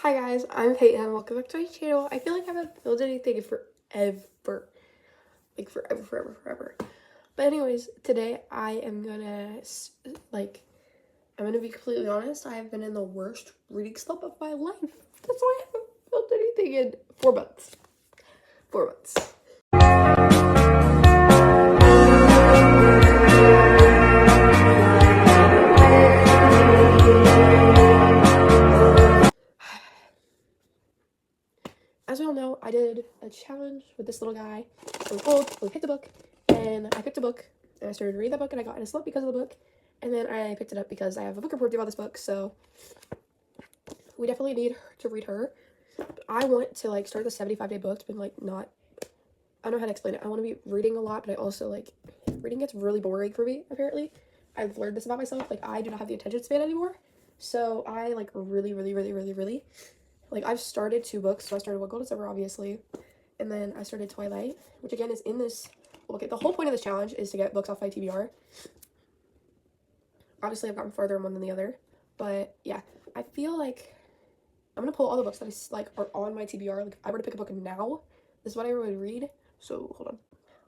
Hi guys, I'm Peyton. Welcome back to my channel. I feel like I haven't filmed anything in forever. Like forever. But anyways, today I am gonna, I'm gonna be completely honest. I have been in the worst reading slump of my life. That's why I haven't filmed anything in 4 months. 4 months. As we all know, I did a challenge with this little guy. It was old, we picked a book, and I picked a book, and I started reading that book, and I got in a slump because of the book, and then I picked it up because I have a book report due on this book, so we definitely need to read her. I want to, start the 75-day book. It's been, not, I don't know how to explain it. I want to be reading a lot, but I also, reading gets really boring for me, apparently. I've learned this about myself. I do not have the attention span anymore, so I, really, I've started 2 books. So I started What Gold December, obviously, and then I started Twilight, which again is in this. Okay, the whole point of this challenge is to get books off my TBR. Obviously, I've gotten farther in one than the other, but yeah, I feel like I'm gonna pull all the books that are on my TBR. If I were to pick a book now, this is what I would read. So hold on.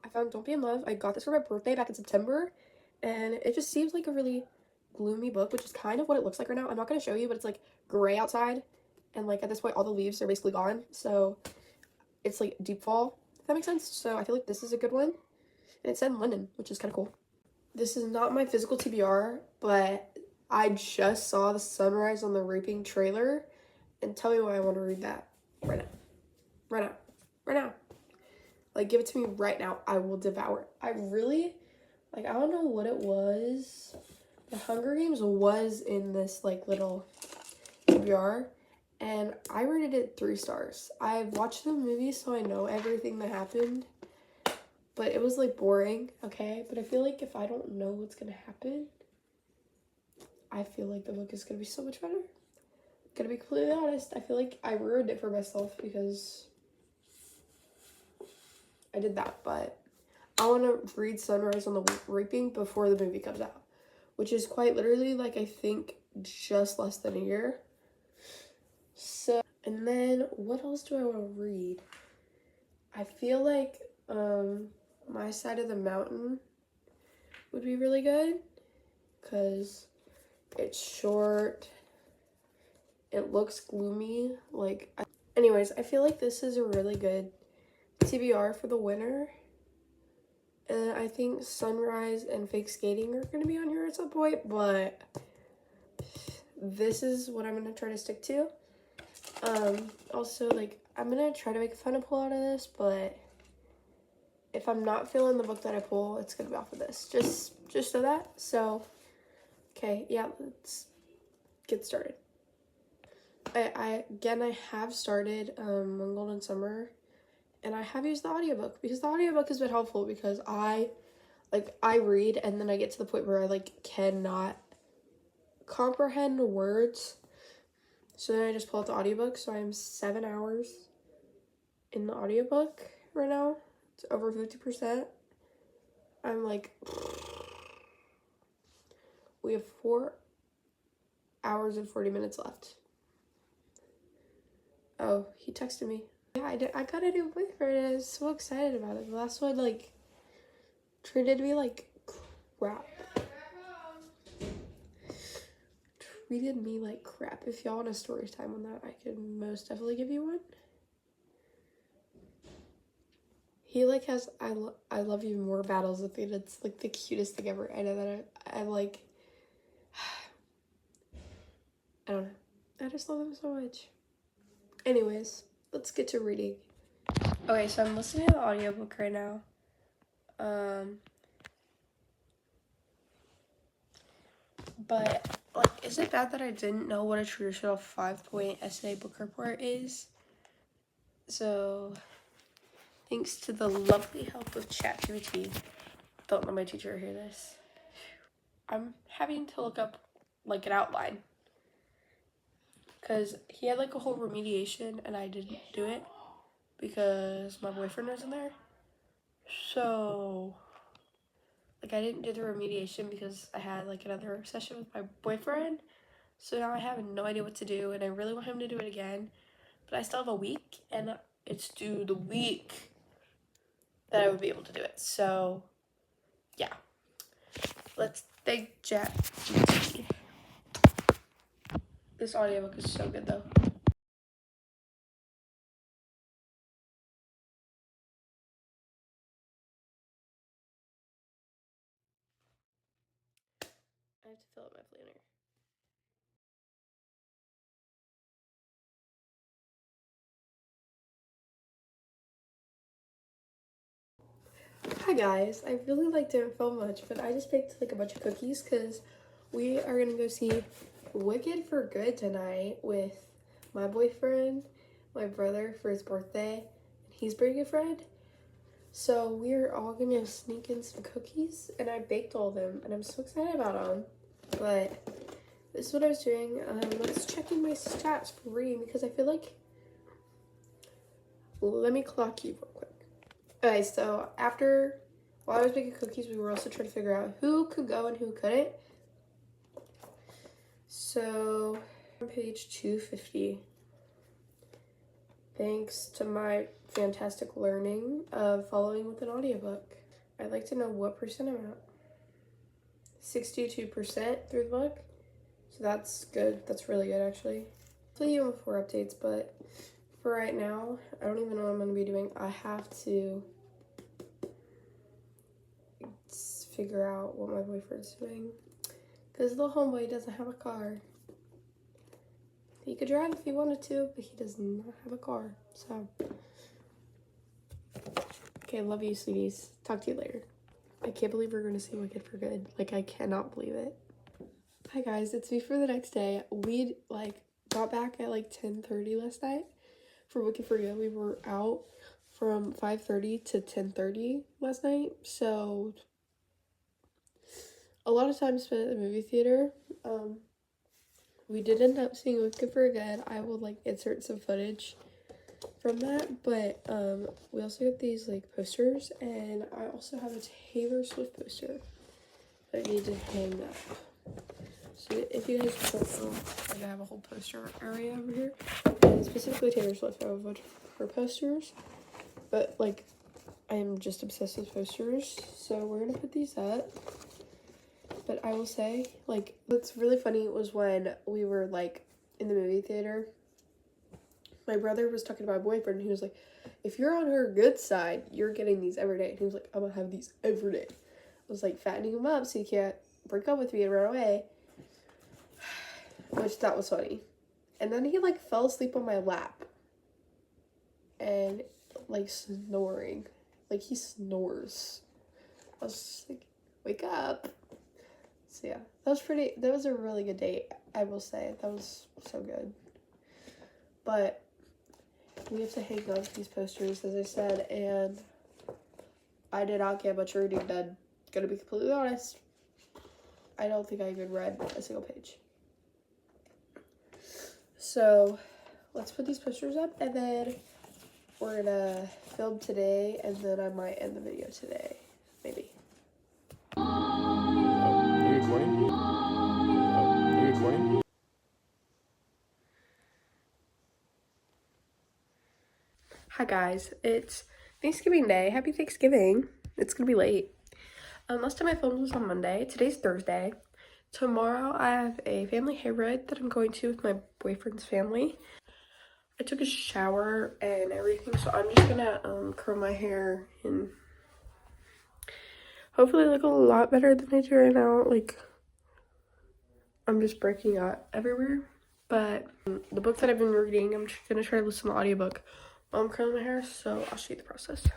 I found Don't Be in Love. I got this for my birthday back in September, and it just seems like a really gloomy book, which is kind of what it looks like right now. I'm not gonna show you, but it's gray outside. And at this point all the leaves are basically gone, so it's deep fall, if that makes sense. So I feel like this is a good one, and it's set in London, which is kind of cool. This is not my physical TBR, but I just saw the Sunrise on the Reaping trailer, and tell me why I want to read that right now. Give it to me right now. I will devour it. I really I don't know what it was. The Hunger Games was in this little TBR, and I rated it 3 stars. I've watched the movie, so I know everything that happened, but it was boring, okay? But I feel like if I don't know what's gonna happen, I feel like the book is gonna be so much better. Gonna be completely honest, I feel like I ruined it for myself because I did that. But I want to read Sunrise on the Reaping before the movie comes out, which is quite literally I think just less than a year. So, and then what else do I want to read? I feel like My Side of the Mountain would be really good because it's short. It looks gloomy. Anyways, I feel like this is a really good TBR for the winter. And I think Sunrise and Fake Skating are going to be on here at some point, but this is what I'm going to try to stick to. Also, I'm going to try to make a fun pull out of this, but if I'm not feeling the book that I pull, it's going to be off of this. Just so that. So, okay, yeah, let's get started. I have started One Golden Summer, and I have used the audiobook because the audiobook has been helpful because I read and then I get to the point where I cannot comprehend words. So then I just pull out the audiobook. So I'm 7 hours in the audiobook right now. It's over 50%. I'm we have 4 hours and 40 minutes left. Oh, he texted me. Yeah, I got a new boyfriend and I was so excited about it. The last one treated me like crap. Treated me like crap. If y'all want a story time on that, I can most definitely give you one. He has I love you more battles with me. It's the cutest thing ever. I know that I'm I don't know. I just love him so much. Anyways, let's get to reading. Okay, so I'm listening to the audiobook right now. But is it bad that I didn't know what a traditional 5-point essay book report is? So, thanks to the lovely help of ChatGPT, don't let my teacher hear this, I'm having to look up an outline because he had a whole remediation and I didn't do it because my boyfriend was in there. So I didn't do the remediation because I had another session with my boyfriend. So now I have no idea what to do, and I really want him to do it again. But I still have a week, and it's due the week that I would be able to do it. So, yeah. Let's thank ChatGPT. This audiobook is so good, though. I have to fill out my planner. Hi guys, I really didn't film much, but I just baked like a bunch of cookies because we are gonna go see Wicked for Good tonight with my boyfriend, my brother for his birthday, and he's bringing a friend. So we're all gonna sneak in some cookies, and I baked all of them, and I'm so excited about them. But this is what I was doing. Let's checking my stats for reading because I feel like. Let me clock you real quick. Okay, so while I was making cookies, we were also trying to figure out who could go and who couldn't. So, on page 250, thanks to my fantastic learning of following with an audiobook, I'd like to know what percent I'm at. 62% through the book. So that's good. That's really good, actually. I'll tell you before updates, but for right now, I don't even know what I'm going to be doing. I have to figure out what my boyfriend's doing because the homeboy doesn't have a car. He could drive if he wanted to, but he does not have a car. So, okay, love you, sweeties. Talk to you later. I can't believe we're gonna see Wicked for Good. Like, I cannot believe it. Hi guys, it's me for the next day. We got back at 10:30 last night for Wicked for Good. We were out from 5:30 to 10:30 last night, so a lot of time spent at the movie theater. We did end up seeing Wicked for Good. I will insert some footage from that, but we also got these posters, and I also have a Taylor Swift poster that I need to hang up. So if you guys don't know, I have a whole poster area over here, and specifically Taylor Swift. I have a bunch of her posters, but I am just obsessed with posters, so we're gonna put these up. But I will say, what's really funny was when we were, in the movie theater, my brother was talking to my boyfriend, and he was like, if you're on her good side, you're getting these every day. And he was like, I'm gonna have these every day. I was, fattening him up so he can't break up with me and run away. Which, that was funny. And then he, fell asleep on my lap. And, snoring. He snores. I was just like, wake up. So yeah, that was a really good date, I will say. That was so good. But we have to hang up these posters, as I said, and I did not get much reading done. Gonna be completely honest. I don't think I even read a single page. So let's put these posters up, and then we're gonna film today, and then I might end the video today, maybe. Hi guys, it's Thanksgiving Day. Happy Thanksgiving. It's gonna be late. Last time I filmed was on Monday. Today's Thursday. Tomorrow I have a family hair ride that I'm going to with my boyfriend's family. I took a shower and everything, so I'm just gonna curl my hair and hopefully look a lot better than I do right now. I'm just breaking out everywhere. But the book that I've been reading, I'm just gonna try to listen to the audiobook while I'm curling my hair, so I'll show you the process.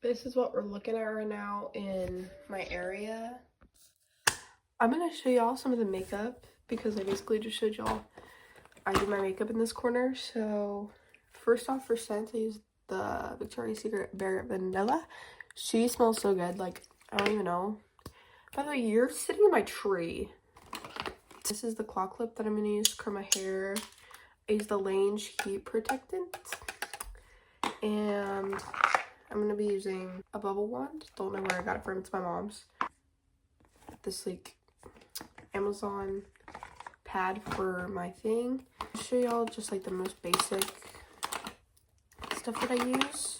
This is what we're looking at right now in my area. I'm gonna show y'all some of the makeup because I basically just showed y'all I do my makeup in this corner. So first off, for scent, I use the Victoria's Secret Bare Vanilla. She smells so good. I don't even know. By the way, you're sitting in my tree. This is the claw clip that I'm gonna use to curl my hair. I use the Lange Heat Protectant. And I'm going to be using a bubble wand. Don't know where I got it from. It's my mom's. This like Amazon pad for my thing. I'll show y'all just like the most basic stuff that I use.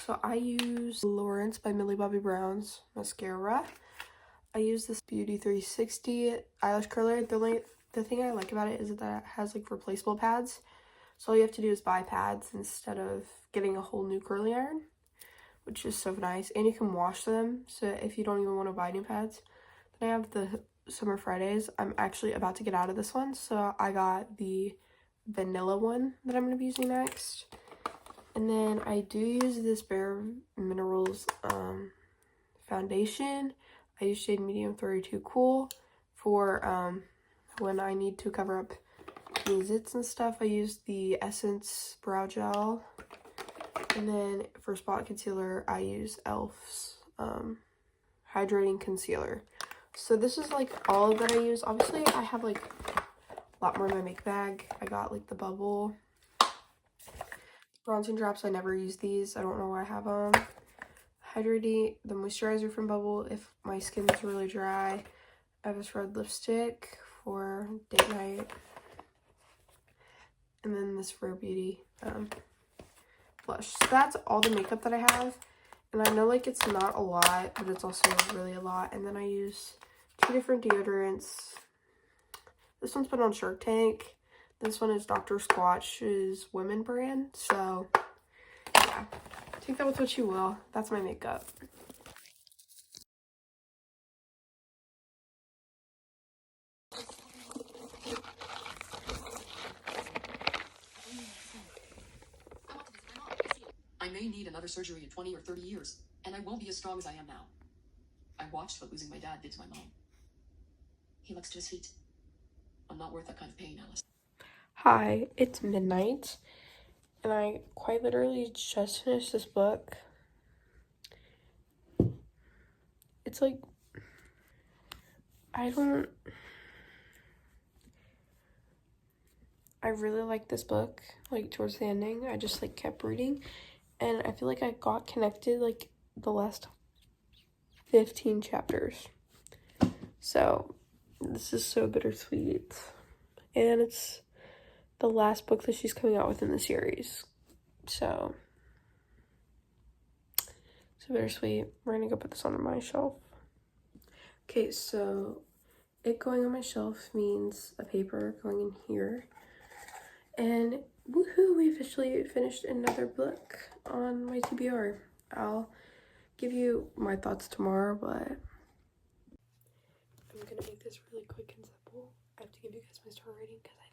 So I use Lawrence by Millie Bobby Brown's mascara. I use this Beauty 360 eyelash curler. The thing I like about it is that it has like replaceable pads. So all you have to do is buy pads instead of getting a whole new curling iron, which is so nice. And you can wash them, so if you don't even want to buy new pads. Then I have the Summer Fridays. I'm actually about to get out of this one, so I got the vanilla one that I'm going to be using next. And then I do use this Bare Minerals foundation. I use shade medium 32 Cool for when I need to cover up any zits and stuff. I use the Essence Brow Gel. And then for spot concealer, I use e.l.f.'s Hydrating Concealer. So this is like all that I use. Obviously, I have like a lot more in my makeup bag. I got like the bubble bronzing drops. I never use these. I don't know why I have them. Hydrating, the moisturizer from Bubble if my skin is really dry. I have this red lipstick for date night. And then this Rare Beauty blush. So that's all the makeup that I have. And I know like it's not a lot, but it's also really a lot. And then I use 2 different deodorants. This one's put on Shark Tank. This one is Dr. Squatch's women brand. So yeah, take that with what you will. That's my makeup. I may need another surgery in 20 or 30 years, and I won't be as strong as I am now. I watched what losing my dad did to my mom. He looks to his feet. I'm not worth that kind of pain, Alice. Hi, it's midnight, and I quite literally just finished this book. It's like, I really like this book, like towards the ending. I just like kept reading, and I feel like I got connected like the last 15 chapters. So this is so bittersweet, and it's the last book that she's coming out with in the series. So bittersweet. We're gonna go put this on my shelf. Okay, so it going on my shelf means a paper going in here. And woohoo, we officially finished another book on my TBR. I'll give you my thoughts tomorrow, but I'm gonna make this really quick and simple. I have to give you guys my star rating because I